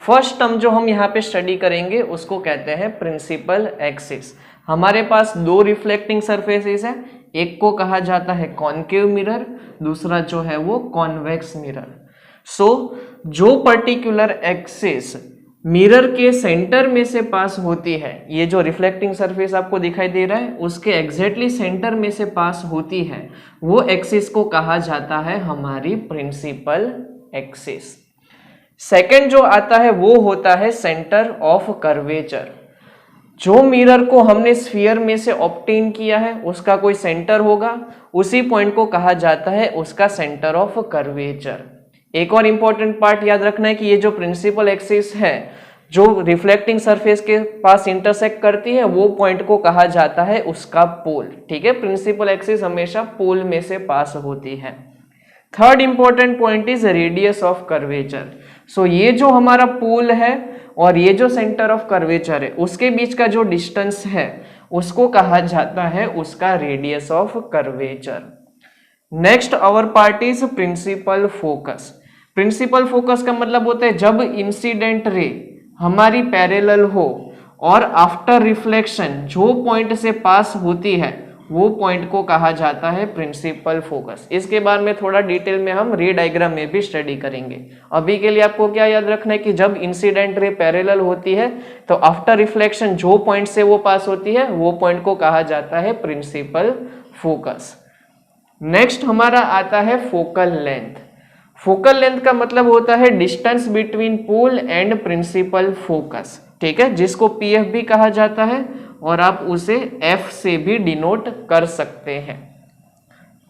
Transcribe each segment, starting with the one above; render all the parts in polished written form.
First term जो हम यहाँ पे स्टडी करेंगे उसको कहते हैं प्रिंसिपल एक्सिस। हमारे पास दो रिफ्लेक्टिंग सरफेसेस है, एक को कहा जाता है कॉनकेव मिरर, दूसरा जो है वो कॉन्वेक्स मिरर। सो जो पर्टिकुलर एक्सिस मिरर के सेंटर में से पास होती है, ये जो रिफ्लेक्टिंग सरफेस आपको दिखाई दे रहा है उसके एग्जैक्टली सेंटर में से पास होती है, वो एक्सिस को कहा जाता है हमारी प्रिंसिपल एक्सिस। सेकंड जो आता है वो होता है सेंटर ऑफ कर्वेचर। जो मिरर को हमने स्फीयर में से ऑब्टेन किया है उसका कोई सेंटर होगा, उसी पॉइंट को कहा जाता है उसका सेंटर ऑफ कर्वेचर। एक और इंपॉर्टेंट पार्ट याद रखना है कि ये जो प्रिंसिपल एक्सिस है जो रिफ्लेक्टिंग सरफेस के पास इंटरसेक्ट करती है वो पॉइंट को कहा जाता है उसका पोल। ठीक है, प्रिंसिपल एक्सिस हमेशा पोल में से पास होती है। Third important point is radius of curvature. So ये जो हमारा पोल है और ये जो सेंटर ऑफ कर्वेचर है उसके बीच का जो डिस्टेंस है उसको कहा जाता है उसका radius of curvature. Next our part is principal focus. Principal focus का मतलब होता है जब इंसिडेंट रे हमारी पैरेलल हो और आफ्टर रिफ्लेक्शन जो पॉइंट से पास होती है वो पॉइंट को कहा जाता है प्रिंसिपल फोकस। इसके बाद में थोड़ा डिटेल में हम रे डायग्राम में भी स्टडी करेंगे। अभी के लिए आपको क्या याद रखना है कि जब इंसिडेंट रे पैरेलल होती है तो आफ्टर रिफ्लेक्शन जो पॉइंट से वो पास होती है वो पॉइंट को कहा जाता है प्रिंसिपल फोकस। नेक्स्ट हमारा आता है फोकल लेंथ। फोकल लेंथ का मतलब होता है distance between pole and principal focus. ठीक है, जिसको पीएफ भी कहा जाता है और आप उसे एफ से भी डिनोट कर सकते हैं।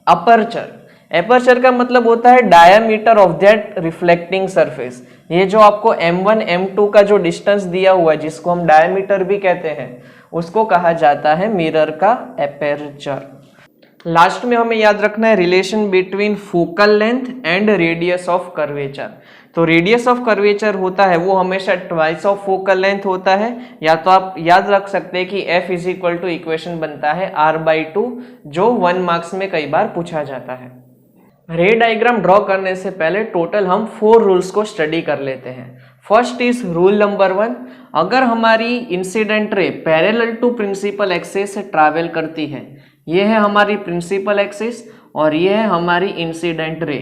अपर्चर, एपर्चर का मतलब होता है diameter of that reflecting surface. ये जो आपको m1 m2 का जो डिस्टेंस दिया हुआ है जिसको हम डायामीटर भी कहते हैं उसको कहा जाता है मिरर का एपर्चर। लास्ट में हमें याद रखना है relation between focal length and radius of curvature. तो रेडियस ऑफ कर्वेचर होता है वो हमेशा ट्वाइस ऑफ फोकल लेंथ होता है, या तो आप याद रख सकते हैं कि F is equal to equation बनता है R/2 जो 1 मार्क्स में कई बार पूछा जाता है। रे डायग्राम ड्रॉ करने से पहले टोटल हम 4 रूल्स को स्टडी कर लेते हैं। फर्स्ट इज रूल नंबर 1, अगर हमारी incident ray parallel to principal axis से ट्रैवल करती है, ये है हमारी प्रिंसिपल एक्सिस और ये है हमारी इंसिडेंट रे,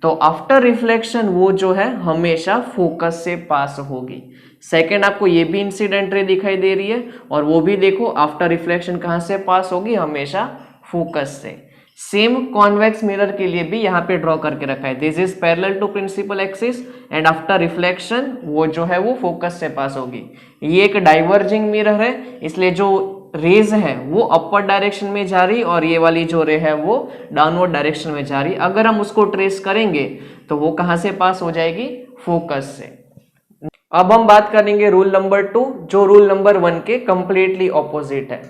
तो आफ्टर रिफ्लेक्शन वो जो है हमेशा फोकस से पास होगी। सेकंड, आपको ये भी इंसिडेंट रे दिखाई दे रही है और वो भी देखो आफ्टर रिफ्लेक्शन कहाँ से पास होगी, हमेशा फोकस से। सेम कॉन्वेक्स मिरर के लिए भी यहाँ पे ड्रॉ करके रखा है, this is parallel to principal axis and after reflection वो जो है वो फोकस से पास होगी। ये एक डाइवर्जिंग मिरर है इसलिए जो रेज है वो अपवर्ड डायरेक्शन में जा रही और ये वाली जो रे है वो डाउनवर्ड डायरेक्शन में जा रही। अगर हम उसको ट्रेस करेंगे तो वो कहाँ से पास हो जाएगी, फोकस से। अब हम बात करेंगे रूल नंबर 2 जो रूल नंबर 1 के कंप्लीटली ऑपोजिट है।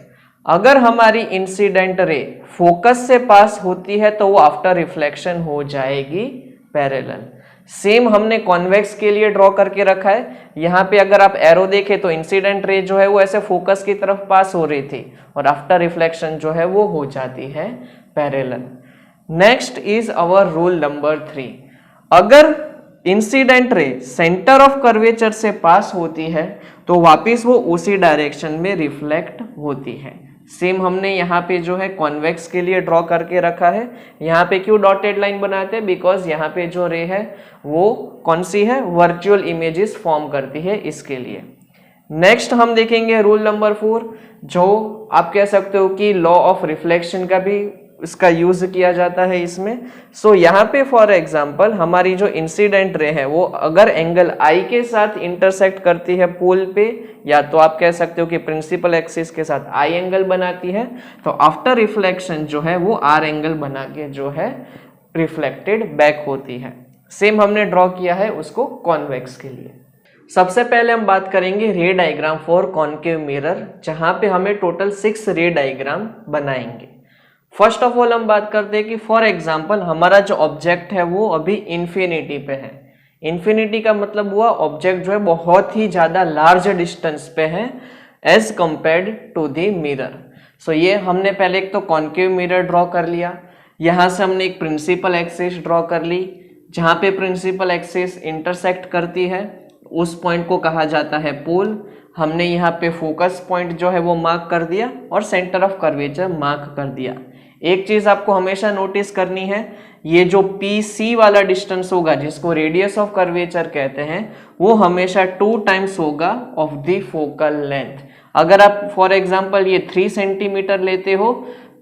अगर हमारी इंसिडेंट रे फोकस से पास होती है तो वो आफ्टर रिफ्लेक्शन हो जाएगी पैरेलल। सेम हमने कॉन्वेक्स के लिए ड्रॉ करके रखा है। यहाँ पे अगर आप एरो देखें तो इंसिडेंट रे जो है वो ऐसे फोकस की तरफ पास हो रही थी और आफ्टर रिफ्लेक्शन जो है वो हो जाती है parallel. Next is our rule number 3, अगर incident ray centre of curvature से पास होती है तो वापिस वो उसी डायरेक्शन में रिफ्लेक्ट होती है। सेम हमने यहाँ पे जो है कॉन्वेक्स के लिए ड्रॉ करके रखा है। यहाँ पे क्यों डॉटेड लाइन बनाते हैं, बिकॉज यहाँ पे जो रे है वो कौन सी है, वर्चुअल इमेजेस फॉर्म करती है, इसके लिए। नेक्स्ट हम देखेंगे रूल नंबर 4 जो आप कह सकते हो कि लॉ ऑफ रिफ्लेक्शन का भी इसका यूज किया जाता है इसमें। सो यहाँ पे फॉर एग्जांपल हमारी जो इंसिडेंट रे है वो अगर एंगल आई के साथ इंटरसेक्ट करती है पोल पे, या तो आप कह सकते हो कि प्रिंसिपल एक्सिस के साथ आई एंगल बनाती है, तो आफ्टर रिफ्लेक्शन जो है वो आर एंगल बना के जो है रिफ्लेक्टेड बैक होती है। सेम हमने ड्रॉ किया है उसको कॉन्वेक्स के लिए। सबसे पहले हम बात करेंगे रे डायग्राम फॉर कॉनकेव मिरर, जहां पे हमें टोटल 6 रे डायग्राम बनाएंगे। फर्स्ट ऑफ ऑल हम बात करते हैं कि फॉर एग्जांपल हमारा जो ऑब्जेक्ट है वो अभी इन्फिनिटी पे है। इन्फिनिटी का मतलब हुआ ऑब्जेक्ट जो है बहुत ही ज्यादा लार्ज डिस्टेंस पे है as compared to the mirror. So ये हमने पहले एक तो कॉनकेव मिरर ड्रॉ कर लिया, यहाँ से हमने एक प्रिंसिपल एक्सिस ड्रॉ कर ली जहाँ पे प्रिंसिपल एक्सिस इंटरसेक्ट करती है, उस पॉइंट को कहा जाता है पोल। हमने यहाँ पे फोकस पॉइंट जो है वो मार्क कर दिया और सेंटर ऑफ कर्वेचर मार्क कर दिया। एक चीज आपको हमेशा नोटिस करनी है, ये जो PC वाला डिस्टेंस होगा जिसको रेडियस ऑफ कर्वेचर कहते हैं, वो हमेशा 2 टाइम्स होगा ऑफ द फोकल लेंथ। अगर आप फॉर एग्जांपल ये 3 सेंटीमीटर लेते हो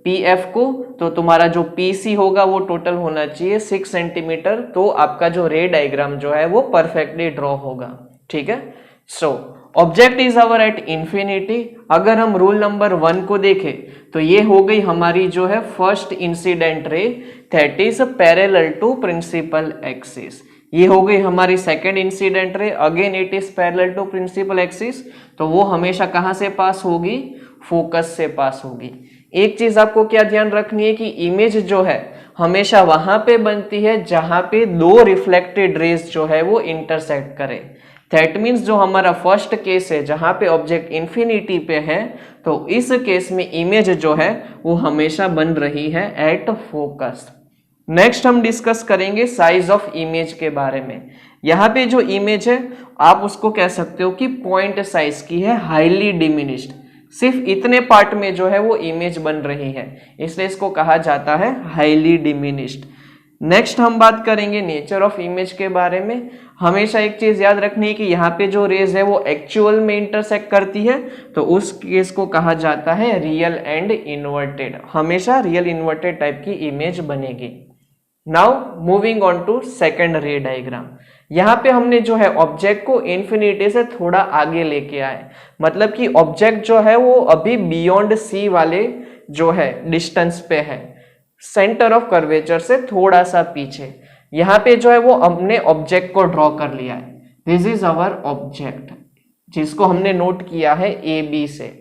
PF को, तो तुम्हारा जो PC होगा वो टोटल होना चाहिए 6 सेंटीमीटर, तो आपका जो रे डायग्राम जो है वो परफेक्टली ड्रॉ होगा। ठीक है, so object is our at infinity. अगर हम रूल नंबर 1 को देखें तो ये हो गई हमारी जो है first incident ray, that is parallel to principal axis. ये हो गई हमारी second incident ray, again it is parallel to principal axis, तो वो हमेशा कहां से पास होगी, फोकस से पास होगी। एक चीज आपको क्या ध्यान रखनी है कि इमेज जो है हमेशा वहां पे बनती है जहां पे दो रिफ्लेक्टेड रेज जो है वो इंटरसेक्ट करे। दैट मीन्स जो हमारा फर्स्ट केस है जहां पे ऑब्जेक्ट इंफिनिटी पे है, तो इस केस में इमेज जो है वो हमेशा बन रही है एट फोकस। नेक्स्ट हम डिस्कस करेंगे साइज ऑफ इमेज के बारे में। यहाँ पे जो इमेज है आप उसको कह सकते हो कि पॉइंट साइज की है, हाईली डिमिनिश्ड। सिर्फ इतने पार्ट में जो है वो इमेज बन रही है, इसलिए इसको कहा जाता है हाईली डिमिनिश्ड। नेक्स्ट हम बात करेंगे नेचर ऑफ इमेज के बारे में। हमेशा एक चीज याद रखनी है कि यहाँ पे जो रेज है वो एक्चुअल में इंटरसेक्ट करती है, तो उस केस को कहा जाता है रियल एंड इन्वर्टेड। हमेशा रियल इन्वर्टेड टाइप की इमेज बनेगी। Now moving on to second ray diagram. यहाँ पे हमने जो है ऑब्जेक्ट को इन्फिनिटी से थोड़ा आगे लेके आए, मतलब कि ऑब्जेक्ट जो है वो अभी बियॉन्ड C वाले जो है डिस्टेंस पे है, सेंटर ऑफ कर्वेचर से थोड़ा सा पीछे। यहाँ पे जो है वो हमने ऑब्जेक्ट को ड्रॉ कर लिया है, दिस इज अवर ऑब्जेक्ट, जिसको हमने नोट किया है AB से।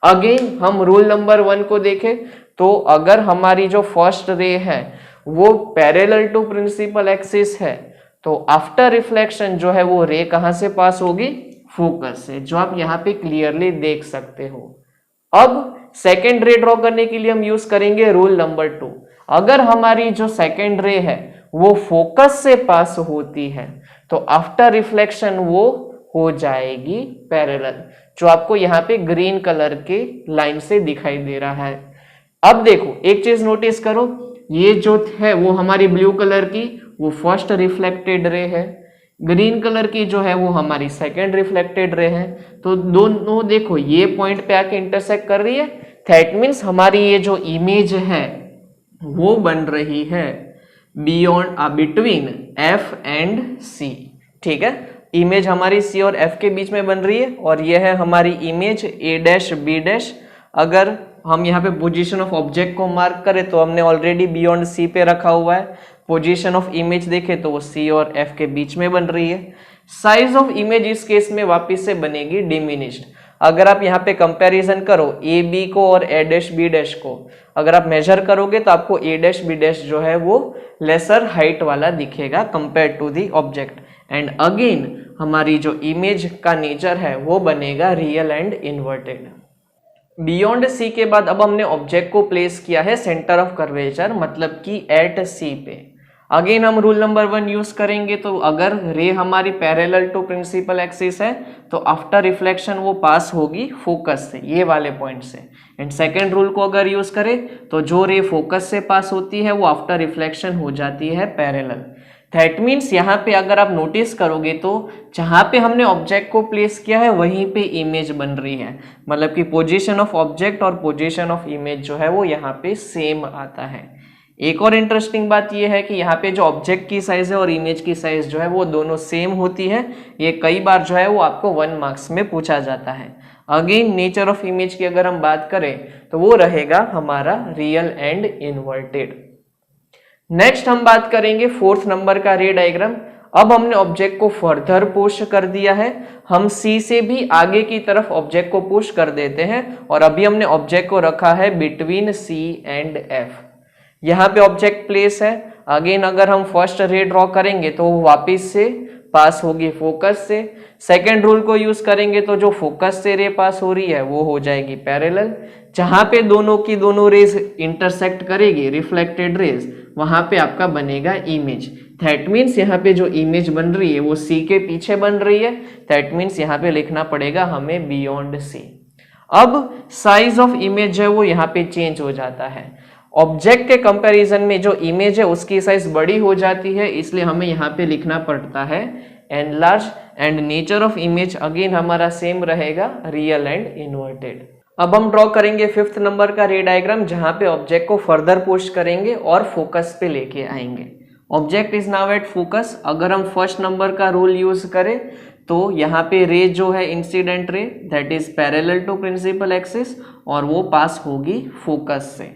अगेन हम रूल नंबर 1 को देखें तो अगर हमारी जो फर्स्ट रे है वो पैरेलल टू प्रिंसिपल एक्सिस है, तो आफ्टर रिफ्लेक्शन जो है वो रे कहां से पास होगी, फोकस से, जो आप यहाँ पे क्लियरली देख सकते हो। अब सेकेंड रे ड्रॉ करने के लिए हम यूज करेंगे रूल नंबर 2। अगर हमारी जो सेकेंड रे है वो फोकस से पास होती है, तो आफ्टर रिफ्लेक्शन वो हो जाएगी पैरेलल, जो आपको यहाँ पे ग्रीन कलर के लाइन से दिखाई दे रहा है। अब देखो एक चीज नोटिस करो, ये जो है वो हमारी ब्लू कलर की वो फर्स्ट रिफ्लेक्टेड रे है, ग्रीन कलर की जो है वो हमारी सेकेंड रिफ्लेक्टेड रे है। तो दोनों देखो ये पॉइंट पे आके इंटरसेक्ट कर रही है, दैट मीन्स हमारी ये जो इमेज है वो बन रही है beyond between F and C। ठीक है, इमेज हमारी C और F के बीच में बन रही है, और यह है हमारी इमेज A' B'। अगर हम यहाँ पे पोजीशन ऑफ ऑब्जेक्ट को मार्क करें तो हमने ऑलरेडी बियॉन्ड C पे रखा हुआ है। पोजीशन ऑफ इमेज देखें तो वो C और F के बीच में बन रही है। साइज ऑफ इमेज इस केस में वापस से बनेगी डिमिनिश्ड। अगर आप यहाँ पे कंपैरिजन करो AB को और A' B' को, अगर आप मेजर करोगे तो आपको A' B' जो है वो लेसर हाइट वाला दिखेगा compare to the object. And again हमारी जो इमेज का नेचर है वो बनेगा real and inverted. Beyond C के बाद अब हमने ऑब्जेक्ट को प्लेस किया है सेंटर ऑफ कर्वेचर, मतलब कि एट C पे। अगेन हम रूल नंबर 1 यूज करेंगे, तो अगर रे हमारी पैरेलल टू प्रिंसिपल एक्सिस है तो आफ्टर रिफ्लेक्शन वो पास होगी फोकस से, ये वाले पॉइंट से। एंड सेकेंड रूल को अगर यूज करें तो जो रे फोकस से पास होती है वो आफ्टर रिफ्लेक्शन हो जाती है पैरेलल। दैट मीन्स यहाँ पे अगर आप नोटिस करोगे तो जहाँ पे हमने ऑब्जेक्ट को प्लेस किया है वहीं पे इमेज बन रही है, मतलब कि पोजीशन ऑफ ऑब्जेक्ट और पोजीशन ऑफ इमेज जो है वो यहाँ पे सेम आता है। एक और इंटरेस्टिंग बात यह है कि यहाँ पे जो ऑब्जेक्ट की साइज है और इमेज की साइज जो है वो दोनों सेम होती है। ये कई बार जो है वो आपको 1 मार्क्स में पूछा जाता है। अगेन नेचर ऑफ इमेज की अगर हम बात करें तो वो रहेगा हमारा रियल एंड इन्वर्टेड। नेक्स्ट हम बात करेंगे 4th नंबर का रे डायग्राम। अब हमने ऑब्जेक्ट को फर्दर पुश कर दिया है, हम C से भी आगे की तरफ ऑब्जेक्ट को पुश कर देते हैं, और अभी हमने ऑब्जेक्ट को रखा है बिटवीन C एंड F। यहाँ पे ऑब्जेक्ट प्लेस है। अगेन अगर हम फर्स्ट रे ड्रॉ करेंगे तो वो वापिस से पास होगी फोकस से। सेकेंड रूल को यूज करेंगे तो जो फोकस से रे पास हो रही है वो हो जाएगी पैरेलल। जहां पे दोनों की दोनों रेज इंटरसेक्ट करेगी, रिफ्लेक्टेड रेज, वहां पे आपका बनेगा इमेज। दैट मीन्स यहाँ पे जो इमेज बन रही है वो सी के पीछे बन रही है, दैट मीन्स यहाँ पे लिखना पड़ेगा हमें बियॉन्ड सी। अब साइज ऑफ इमेज है वो यहाँ पे चेंज हो जाता है। ऑब्जेक्ट के कंपैरिजन में जो इमेज है उसकी साइज बड़ी हो जाती है, इसलिए हमें यहाँ पे लिखना पड़ता है enlarge. And nature of image again हमारा सेम रहेगा, रियल एंड इन्वर्टेड। अब हम ड्रॉ करेंगे 5th नंबर का रे डायग्राम, जहां पे ऑब्जेक्ट को फर्दर पुश करेंगे और फोकस पे लेके आएंगे। Object is now at focus. अगर हम 1st नंबर का रूल यूज करें तो यहाँ पे रे जो है incident ray that is parallel to principal axis और वो पास होगी फोकस से।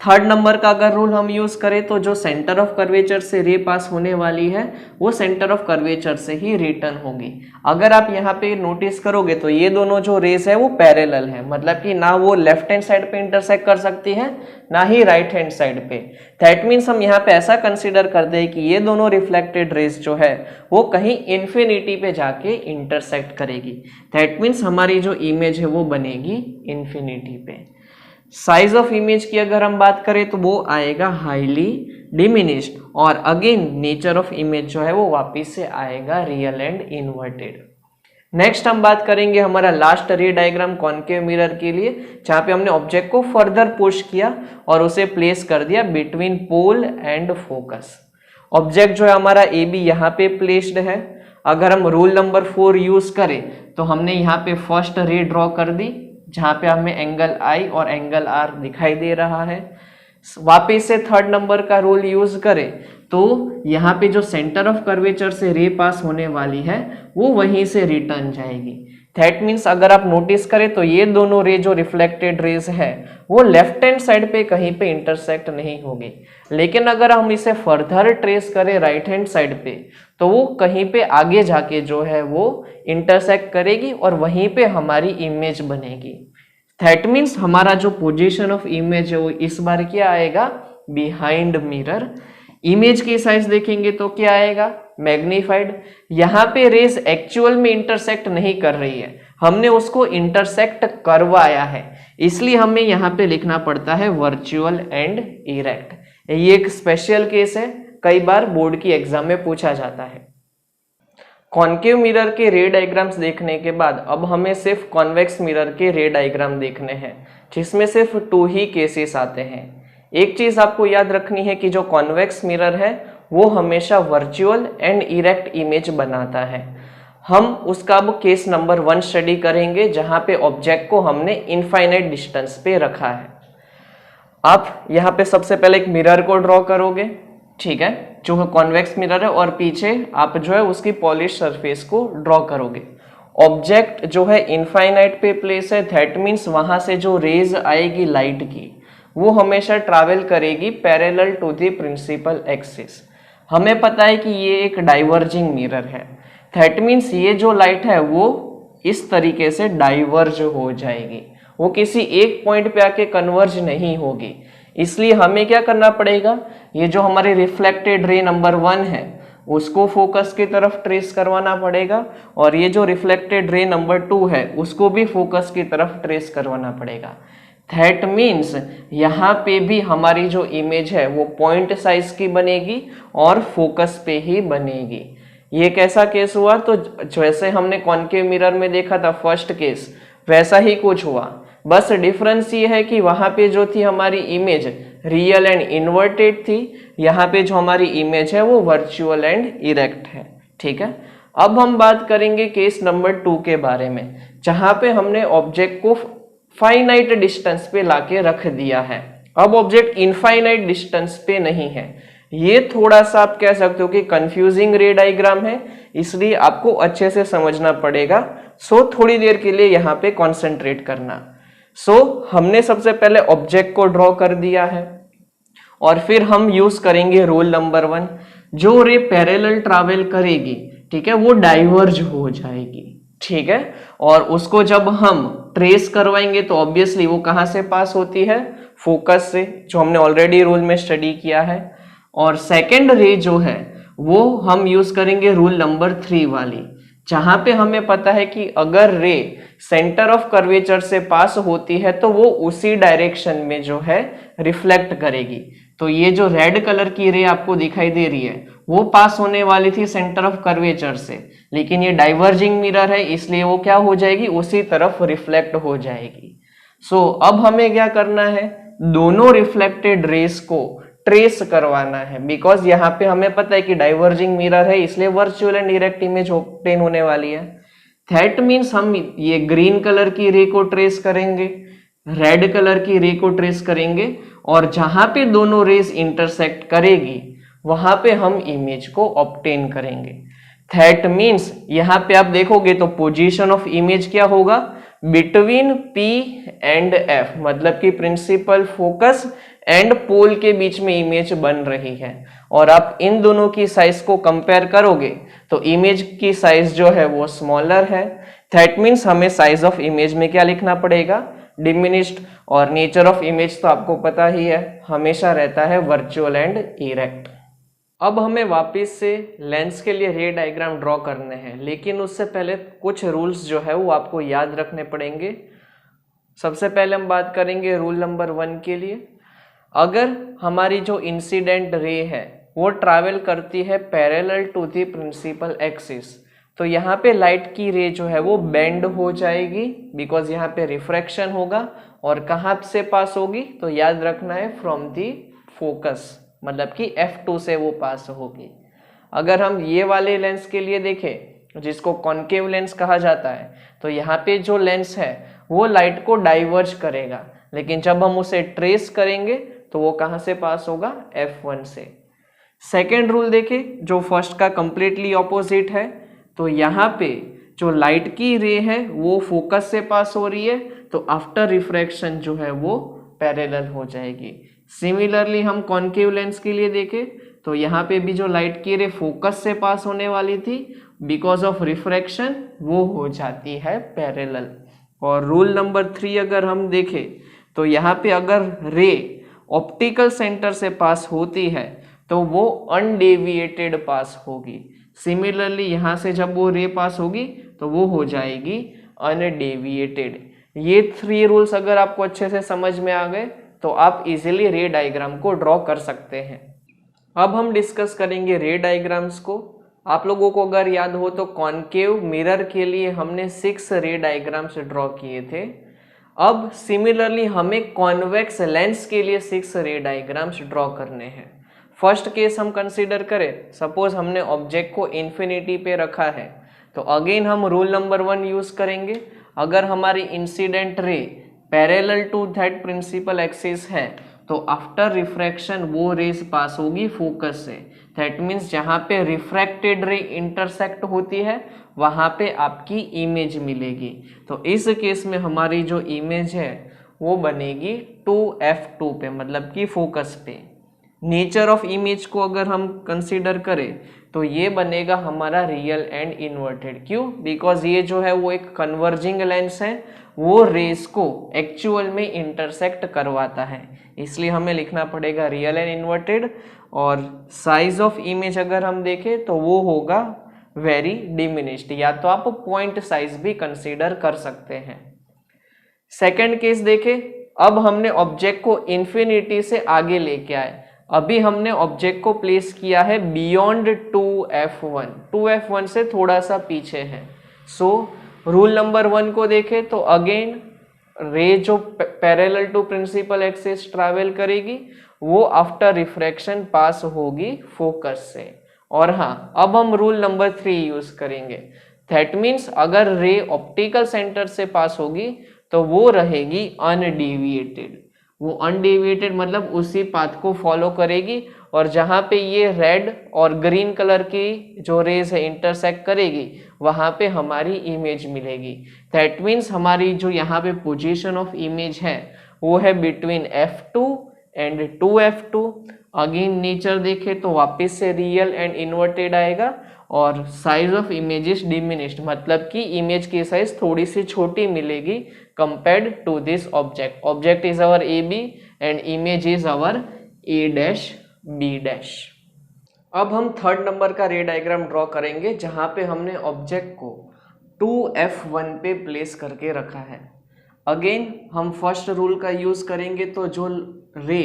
3rd नंबर का अगर रूल हम यूज करें तो जो सेंटर ऑफ कर्वेचर से रे पास होने वाली है वो सेंटर ऑफ कर्वेचर से ही रिटर्न होगी। अगर आप यहाँ पे नोटिस करोगे तो ये दोनों जो रेस है वो पैरेलल है, मतलब कि ना वो लेफ्ट हैंड साइड पे इंटरसेक्ट कर सकती है ना ही राइट हैंड साइड पे। दैट मीन्स हम यहाँ पे ऐसा कंसिडर करते हैं कि ये दोनों रिफ्लेक्टेड रेस जो है वो कहीं इन्फिनिटी पे जाके इंटरसेक्ट करेगी। दैट मीन्स हमारी जो इमेज है वो बनेगी इन्फिनिटी पे। साइज ऑफ इमेज की अगर हम बात करें तो वो आएगा हाईली डिमिनिश्ड, और अगेन नेचर ऑफ इमेज जो है वो वापिस से आएगा रियल एंड इन्वर्टेड। नेक्स्ट हम बात करेंगे हमारा लास्ट रे डायग्राम कॉन्केव मिरर के लिए, जहां पे हमने ऑब्जेक्ट को फर्दर पुश किया और उसे प्लेस कर दिया between pole and focus. Object जो है हमारा ए बी यहाँ पे प्लेस्ड है। अगर हम रूल नंबर 4 यूज करें तो हमने यहाँ पे फर्स्ट रे ड्रॉ कर दी, जहां पे हमें एंगल आई और एंगल आर दिखाई दे रहा है। वापिस से 3rd नंबर का रूल यूज करें तो यहाँ पे जो सेंटर ऑफ कर्वेचर से रे पास होने वाली है वो वहीं से रिटर्न जाएगी। दैट मीन्स अगर आप नोटिस करें तो ये दोनों रे जो रिफ्लेक्टेड रेज है वो लेफ्ट हैंड साइड पे कहीं पे इंटरसेक्ट नहीं होगी, लेकिन अगर हम इसे फर्दर ट्रेस करें राइट हैंड साइड पे तो वो कहीं पे आगे जाके जो है वो इंटरसेक्ट करेगी और वहीं पे हमारी इमेज बनेगी। दैट मीन्स हमारा जो पोजीशन ऑफ इमेज है वो इस बार क्या आएगा, बिहाइंड मिरर। इमेज की साइज देखेंगे तो क्या आएगा, मैग्नीफाइड। यहाँ पे रेज एक्चुअल में इंटरसेक्ट नहीं कर रही है, हमने उसको इंटरसेक्ट करवाया है, इसलिए हमें यहाँ पे लिखना पड़ता है वर्चुअल एंड इरेक्ट। ये एक स्पेशल केस है, कई बार बोर्ड की एग्जाम में पूछा जाता है। कॉन्केव मिरर के रे डायग्राम्स देखने के बाद अब हमें सिर्फ कॉन्वेक्स मिरर के रे डायग्राम देखने हैं, जिसमें सिर्फ 2 ही केसेस आते हैं। एक चीज आपको याद रखनी है कि जो कॉन्वेक्स मिरर है वो हमेशा वर्चुअल एंड इरेक्ट इमेज बनाता है। हम उसका अब केस नंबर 1 स्टडी करेंगे, जहां पे ऑब्जेक्ट को हमने इनफाइनाइट डिस्टेंस पे रखा है। आप यहाँ पे सबसे पहले एक मिरर को ड्रॉ करोगे, ठीक है, जो है कॉन्वेक्स मिरर है, और पीछे आप जो है उसकी पॉलिश सरफेस को ड्रॉ करोगे। ऑब्जेक्ट जो है इनफाइनाइट पे प्लेस है, दैट मीन्स वहां से जो रेज आएगी लाइट की वो हमेशा ट्रैवल करेगी parallel to the principal axis. हमें पता है कि ये एक डाइवर्जिंग मिरर है, दैट मीन्स ये जो लाइट है वो इस तरीके से डाइवर्ज हो जाएगी, वो किसी एक पॉइंट पे आके कन्वर्ज नहीं होगी। इसलिए हमें क्या करना पड़ेगा, ये जो हमारे रिफ्लेक्टेड रे नंबर 1 है उसको फोकस की तरफ ट्रेस करवाना पड़ेगा, और ये जो रिफ्लेक्टेड रे नंबर 2 है उसको भी फोकस की तरफ ट्रेस करवाना पड़ेगा। दैट मीन्स यहाँ पे भी हमारी जो इमेज है वो पॉइंट साइज की बनेगी और फोकस पे ही बनेगी। ये कैसा केस हुआ, तो जैसे हमने कॉन्केव मिरर में देखा था फर्स्ट केस, वैसा ही कुछ हुआ, बस डिफरेंस ये है कि वहां पे जो थी हमारी इमेज रियल एंड इन्वर्टेड थी, यहाँ पे जो हमारी इमेज है वो वर्चुअल एंड इरेक्ट है। ठीक है, अब हम बात करेंगे केस नंबर 2 के बारे में, जहां पे हमने ऑब्जेक्ट को फाइनाइट डिस्टेंस पे लाके रख दिया है। अब ऑब्जेक्ट इनफाइनाइट डिस्टेंस पे नहीं है। ये थोड़ा सा आप कह सकते हो कि कंफ्यूजिंग रे डायग्राम है, इसलिए आपको अच्छे से समझना पड़ेगा। सो थोड़ी देर के लिए यहाँ पे कॉन्सेंट्रेट करना। हमने सबसे पहले ऑब्जेक्ट को ड्रॉ कर दिया है और फिर हम यूज करेंगे रूल नंबर 1। जो रे पैरेलल ट्रैवल करेगी, ठीक है, वो डाइवर्ज हो जाएगी, ठीक है, और उसको जब हम ट्रेस करवाएंगे तो ऑब्वियसली वो कहां से पास होती है, फोकस से, जो हमने ऑलरेडी रूल में स्टडी किया है। और सेकेंड रे जो है वो हम यूज करेंगे रूल नंबर 3 वाली, जहां पे हमें पता है कि अगर रे सेंटर ऑफ कर्वेचर से पास होती है तो वो उसी डायरेक्शन में जो है रिफ्लेक्ट करेगी। तो ये जो रेड कलर की रे आपको दिखाई दे रही है वो पास होने वाली थी सेंटर ऑफ कर्वेचर से, लेकिन ये डाइवर्जिंग मिरर है इसलिए वो क्या हो जाएगी, उसी तरफ रिफ्लेक्ट हो जाएगी। सो अब हमें क्या करना है, दोनों रिफ्लेक्टेड रेस को ट्रेस करवाना है, बिकॉज यहाँ पे हमें पता है कि डाइवर्जिंग मिरर है इसलिए virtual and direct image obtain होने वाली है। दैट मीन्स हम ये ग्रीन कलर की रे को ट्रेस करेंगे, रेड कलर की रे को ट्रेस करेंगे, और जहां पे दोनों रेस इंटरसेक्ट करेगी वहां पे हम इमेज को ऑब्टेन करेंगे। दैट मीन्स यहाँ पे आप देखोगे तो पोजीशन ऑफ इमेज क्या होगा, बिटवीन P एंड F, मतलब कि प्रिंसिपल फोकस एंड पोल के बीच में इमेज बन रही है, और आप इन दोनों की साइज को कंपेयर करोगे तो इमेज की साइज जो है वो स्मॉलर है। दैट मीन्स हमें साइज ऑफ इमेज में क्या लिखना पड़ेगा, डिमिनिश्ड, और नेचर ऑफ इमेज तो आपको पता ही है, हमेशा रहता है वर्चुअल एंड इरेक्ट। अब हमें वापस से लेंस के लिए रे डायग्राम ड्रॉ करने हैं, लेकिन उससे पहले कुछ रूल्स जो है वो आपको याद रखने पड़ेंगे। सबसे पहले हम बात करेंगे रूल नंबर 1 के लिए। अगर हमारी जो इंसिडेंट रे है वो ट्रैवल करती है parallel to the principal axis, तो यहाँ पे लाइट की रे जो है वो बेंड हो जाएगी, बिकॉज यहाँ पे रिफ्रैक्शन होगा, और कहाँ से पास होगी, तो याद रखना है फ्रॉम दी फोकस, मतलब कि F2 से वो पास होगी। अगर हम ये वाले लेंस के लिए देखें जिसको कॉन्केव लेंस कहा जाता है, तो यहाँ पे जो लेंस है वो लाइट को डाइवर्ज करेगा, लेकिन जब हम उसे ट्रेस करेंगे तो वो कहाँ से पास होगा, F1 से। सेकेंड रूल देखें जो फर्स्ट का कंप्लीटली ऑपोजिट है, तो यहाँ पे जो लाइट की रे है वो फोकस से पास हो रही है, तो आफ्टर रिफ्रैक्शन जो है वो पैरेलल हो जाएगी। सिमिलरली हम कॉन्केव लेंस के लिए देखें तो यहाँ पे भी जो लाइट की रे फोकस से पास होने वाली थी, बिकॉज ऑफ रिफ्रैक्शन वो हो जाती है पैरेलल। और रूल नंबर 3 अगर हम देखें तो यहाँ पे अगर रे ऑप्टिकल सेंटर से पास होती है तो वो अनडेविएटेड पास होगी। सिमिलरली यहाँ से जब वो रे पास होगी तो वो हो जाएगी अनडेविएटेड। ये 3 रूल्स अगर आपको अच्छे से समझ में आ गए तो आप इजीली रे डायग्राम को ड्रॉ कर सकते हैं। अब हम डिस्कस करेंगे रे डायग्राम्स को। आप लोगों को अगर याद हो तो कॉन्केव मिरर के लिए हमने 6 रे डायग्राम्स ड्रॉ किए थे। अब सिमिलरली हमें कॉन्वेक्स लेंस के लिए 6 रे डायग्राम्स ड्रॉ करने हैं। फर्स्ट केस हम कंसीडर करें, सपोज हमने ऑब्जेक्ट को इन्फिनिटी पे रखा है, तो अगेन हम रूल नंबर 1 यूज करेंगे। अगर हमारी incident ray parallel to that principal axis है तो आफ्टर रिफ्रैक्शन वो रेस पास होगी फोकस से। दैट मीन्स जहाँ पे रिफ्रैक्टेड रे इंटरसेक्ट होती है वहाँ पे आपकी इमेज मिलेगी। तो इस केस में हमारी जो इमेज है वो बनेगी 2F2 पे, मतलब कि फोकस पे। नेचर ऑफ इमेज को अगर हम कंसीडर करें तो ये बनेगा हमारा रियल एंड इन्वर्टेड। क्यों? बिकॉज ये जो है वो एक कन्वर्जिंग लेंस है, वो रेस को एक्चुअल में इंटरसेक्ट करवाता है, इसलिए हमें लिखना पड़ेगा रियल एंड इन्वर्टेड। और साइज ऑफ इमेज अगर हम देखें तो वो होगा वेरी डिमिनिश्ड, या तो आप पॉइंट साइज भी कंसीडर कर सकते हैं। सेकेंड केस देखें, अब हमने ऑब्जेक्ट को इन्फिनिटी से आगे लेके आए। अभी हमने ऑब्जेक्ट को प्लेस किया है बियॉन्ड 2F1, 2F1 से थोड़ा सा पीछे है। सो रूल नंबर 1 को देखें तो अगेन रे जो parallel to principal axis travel करेगी वो आफ्टर रिफ्रैक्शन पास होगी फोकस से। और हाँ, अब हम रूल नंबर 3 यूज करेंगे। दैट मीन्स अगर रे ऑप्टिकल सेंटर से पास होगी तो वो रहेगी अनडेविएटेड। वो अनडेविएटेड मतलब उसी पाथ को फॉलो करेगी, और जहाँ पे ये रेड और ग्रीन कलर की जो रेज है इंटरसेक्ट करेगी वहाँ पे हमारी इमेज मिलेगी। दैट मीन्स हमारी जो यहाँ पे पोजीशन ऑफ इमेज है वो है between F2 and 2F2। Again nature देखे तो वापस से रियल एंड इन्वर्टेड आएगा, और size of image is diminished, मतलब कि इमेज की साइज थोड़ी सी छोटी मिलेगी compared to this object. Object is our AB and image is our A', B'। अब हम थर्ड नंबर का रे डायग्राम ड्रॉ करेंगे जहां पे हमने ऑब्जेक्ट को 2F1 पे प्लेस करके रखा है। अगेन हम फर्स्ट रूल का यूज करेंगे, तो जो ray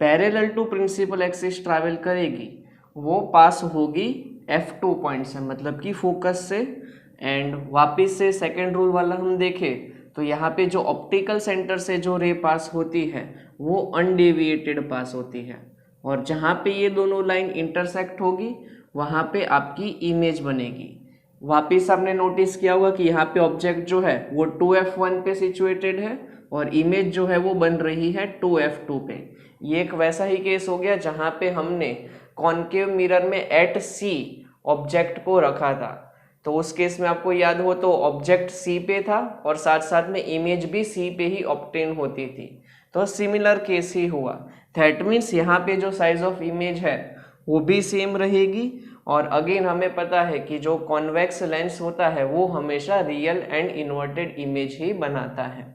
parallel to principal axis travel करेगी वो पास होगी F2 पॉइंट से, मतलब कि फोकस से। एंड वापस से सेकेंड रूल वाला हम देखें तो यहाँ पे जो ऑप्टिकल सेंटर से जो रे पास होती है वो अनडेविएटेड पास होती है, और जहाँ पे ये दोनों लाइन इंटरसेक्ट होगी वहाँ पे आपकी इमेज बनेगी। वापिस आपने नोटिस किया होगा कि यहाँ पे ऑब्जेक्ट जो है वो 2F1 पे सिचुएटेड है और इमेज जो है वो बन रही है 2F2 पे। ये एक वैसा ही केस हो गया जहाँ पे हमने कॉन्केव मिरर में एट C ऑब्जेक्ट को रखा था। तो उस केस में आपको याद हो तो ऑब्जेक्ट C पे था और साथ साथ में इमेज भी C पे ही ऑब्टेन होती थी। तो सिमिलर केस ही हुआ। दैट मीन्स यहाँ पे जो साइज ऑफ इमेज है वो भी सेम रहेगी। और अगेन हमें पता है कि जो कॉन्वेक्स लेंस होता है वो हमेशा रियल एंड इन्वर्टेड इमेज ही बनाता है।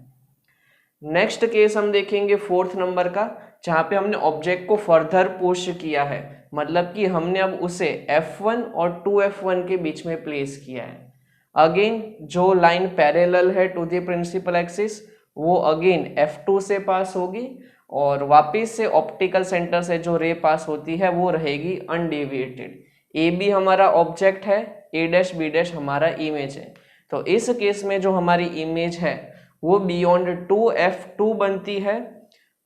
नेक्स्ट केस हम देखेंगे 4th नंबर का, जहाँ पे हमने ऑब्जेक्ट को फर्दर पुश किया है, मतलब कि हमने अब उसे F1 और 2F1 के बीच में प्लेस किया है। अगेन जो लाइन पैरेलल है टू द प्रिंसिपल एक्सिस वो अगेन F2 से पास होगी, और वापिस से ऑप्टिकल सेंटर से जो रे पास होती है वो रहेगी अनडेविएटेड। ए बी हमारा ऑब्जेक्ट है, ए डैश बी डैश हमारा इमेज है। तो इस केस में जो हमारी इमेज है वो बियॉन्ड 2F2 बनती है।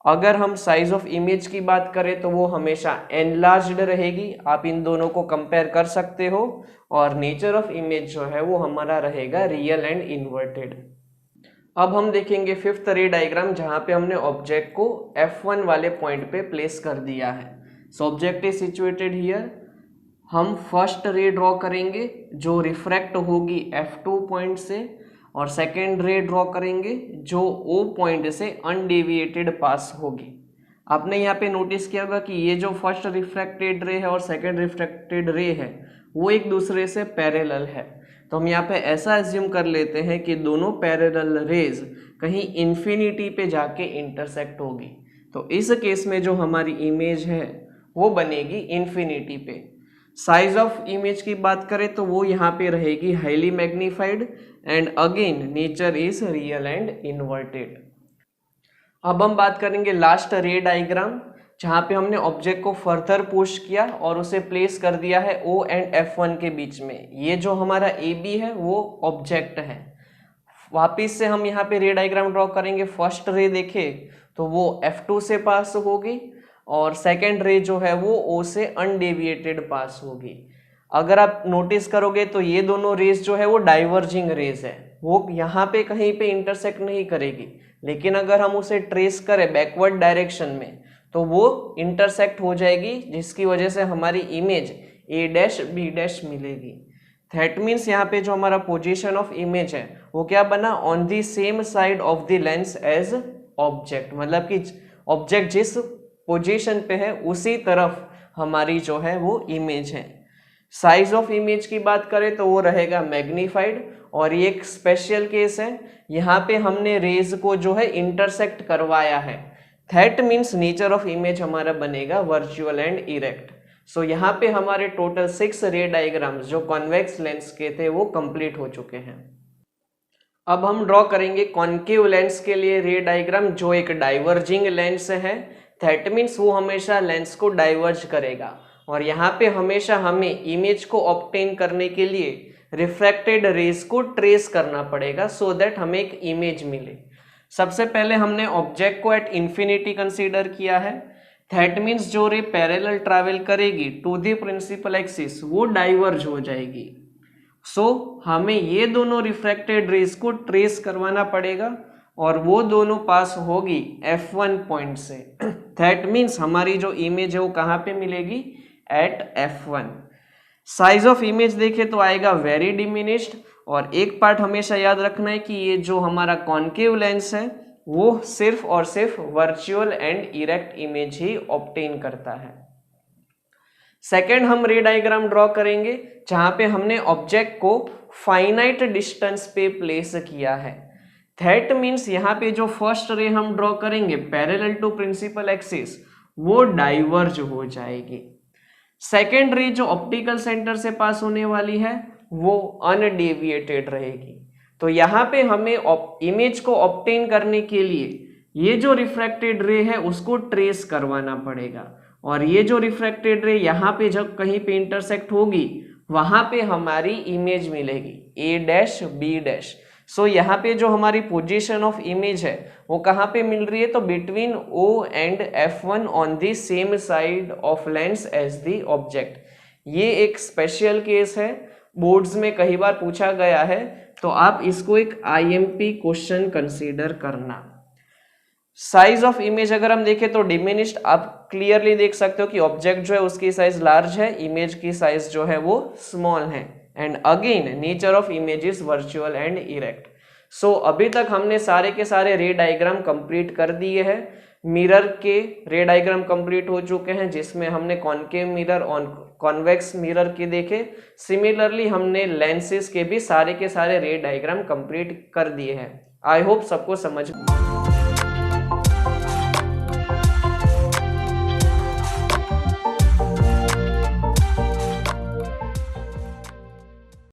अगर हम साइज ऑफ इमेज की बात करें तो वो हमेशा एनलार्ज्ड रहेगी, आप इन दोनों को कंपेयर कर सकते हो। और नेचर ऑफ इमेज जो है वो हमारा रहेगा रियल एंड इन्वर्टेड। अब हम देखेंगे 5th रे डायग्राम, जहाँ पे हमने ऑब्जेक्ट को F1 वाले पॉइंट पे प्लेस कर दिया है। So object is situated here. हम फर्स्ट रे ड्रॉ करेंगे जो रिफ्रैक्ट होगी F2 पॉइंट से, और सेकेंड रे ड्रॉ करेंगे जो O पॉइंट से अनडेविएटेड पास होगी। आपने यहाँ पे नोटिस किया होगा कि ये जो फर्स्ट रिफ्रैक्टेड रे है और सेकेंड रिफ्रैक्टेड रे है वो एक दूसरे से पैरेलल है। तो हम यहाँ पे ऐसा एज्यूम कर लेते हैं कि दोनों पैरेलल रेज कहीं इन्फिनिटी पे जाके इंटरसेक्ट होगी। तो इस केस में जो हमारी इमेज है वो बनेगी इन्फिनिटी पे। साइज ऑफ इमेज की बात करें तो वो यहाँ पे रहेगी highly magnified, and again nature is real and inverted. अब हम बात करेंगे लास्ट रे डायग्राम, जहाँ पे हमने ऑब्जेक्ट को फर्दर पुश किया और उसे प्लेस कर दिया है O एंड F1 के बीच में। ये जो हमारा AB है वो ऑब्जेक्ट है। वापिस से हम यहाँ पे रे डायग्राम ड्रॉ करेंगे। फर्स्ट रे देखें तो वो F2 से पास होगी, और सेकेंड रे जो है वो O से अनडेविएटेड पास होगी। अगर आप नोटिस करोगे तो ये दोनों रेस जो है वो डाइवर्जिंग रेस है, वो यहाँ पे कहीं पे इंटरसेक्ट नहीं करेगी। लेकिन अगर हम उसे ट्रेस करें बैकवर्ड डायरेक्शन में तो वो इंटरसेक्ट हो जाएगी, जिसकी वजह से हमारी image A dash B dash मिलेगी। दैट मीन्स यहाँ पे जो हमारा पोजीशन ऑफ इमेज है वो क्या बना, on the same side of the lens as object, मतलब कि ऑब्जेक्ट जिस पोजीशन पे है उसी तरफ हमारी जो है वो इमेज है। साइज ऑफ इमेज की बात करें तो वो रहेगा मैग्नीफाइड, और ये एक स्पेशल केस है, यहाँ पे हमने रेज को जो है इंटरसेक्ट करवाया है। That means nature of image हमारा बनेगा वर्चुअल एंड इरेक्ट। सो यहाँ पे हमारे टोटल 6 रे डायग्राम्स जो कॉन्वेक्स लेंस के थे वो कंप्लीट हो चुके हैं। अब हम ड्रॉ करेंगे कॉन्केव लेंस के लिए रे डायग्राम, जो एक डाइवर्जिंग लेंस है। दैट मीन्स वो हमेशा लेंस को डाइवर्ज करेगा, और यहाँ पे हमेशा हमें इमेज को ऑब्टेन करने के लिए रिफ्रैक्टेड रेज को ट्रेस करना पड़ेगा सो दैट हमें एक इमेज मिले। सबसे पहले हमने ऑब्जेक्ट को एट इंफिनिटी कंसीडर किया है। दैट मीन्स जो रे पैरेलल ट्रैवल करेगी टू द प्रिंसिपल एक्सिस वो डाइवर्ज हो जाएगी। सो हमें ये दोनों रिफ्रैक्टेड रेज को ट्रेस करवाना पड़ेगा, और वो दोनों पास होगी F1 पॉइंट से। दैट मीन्स हमारी जो इमेज है वो कहाँ पे मिलेगी, eight F1। Size of image देखे तो आएगा वेरी डिमिनिश्ड, और एक पार्ट हमेशा याद रखना है कि ये जो हमारा कॉन्केव लेंस है वो सिर्फ और सिर्फ virtual and erect image he obtain करता है। सेकेंड हम रे डायग्राम ड्रॉ करेंगे जहां पे हमने ऑब्जेक्ट को फाइनाइट डिस्टेंस पे प्लेस किया है। दैट मीन्स यहाँ पे जो फर्स्ट रे हम ड्रॉ करेंगे पैरेलल टू प्रिंसिपल एक्सिस वो डाइवर्ज हो जाएगी। सेकेंड रे जो ऑप्टिकल सेंटर से पास होने वाली है वो अनडेविएटेड रहेगी। तो यहाँ पे हमें इमेज को ऑब्टेन करने के लिए ये जो रिफ्रैक्टेड रे है उसको ट्रेस करवाना पड़ेगा, और ये जो रिफ्रैक्टेड रे यहाँ पे जब कहीं पे इंटरसेक्ट होगी वहां पे हमारी इमेज मिलेगी ए डैश बी डैश। सो यहाँ पे जो हमारी पोजीशन ऑफ इमेज है वो कहाँ पे मिल रही है, तो between O and F1 on the same side of lens as the object. ये एक स्पेशल केस है, बोर्ड्स में कई बार पूछा गया है, तो आप इसको एक IMP क्वेश्चन कंसीडर करना। साइज ऑफ इमेज अगर हम देखें तो डिमिनिश्ड, आप क्लियरली देख सकते हो कि ऑब्जेक्ट जो है उसकी साइज लार्ज है, इमेज की साइज जो है वो स्मॉल है। And again nature of image is virtual and erect. So अभी तक हमने सारे के सारे रे डायग्राम कंप्लीट कर दिए हैं। मिरर के रे डायग्राम कंप्लीट हो चुके हैं जिसमें हमने कॉनकेव मिरर और कॉन्वेक्स मिरर के देखे। सिमिलरली हमने लेंसेज के भी सारे के सारे रे डायग्राम कंप्लीट कर दिए हैं। आई होप सबको समझ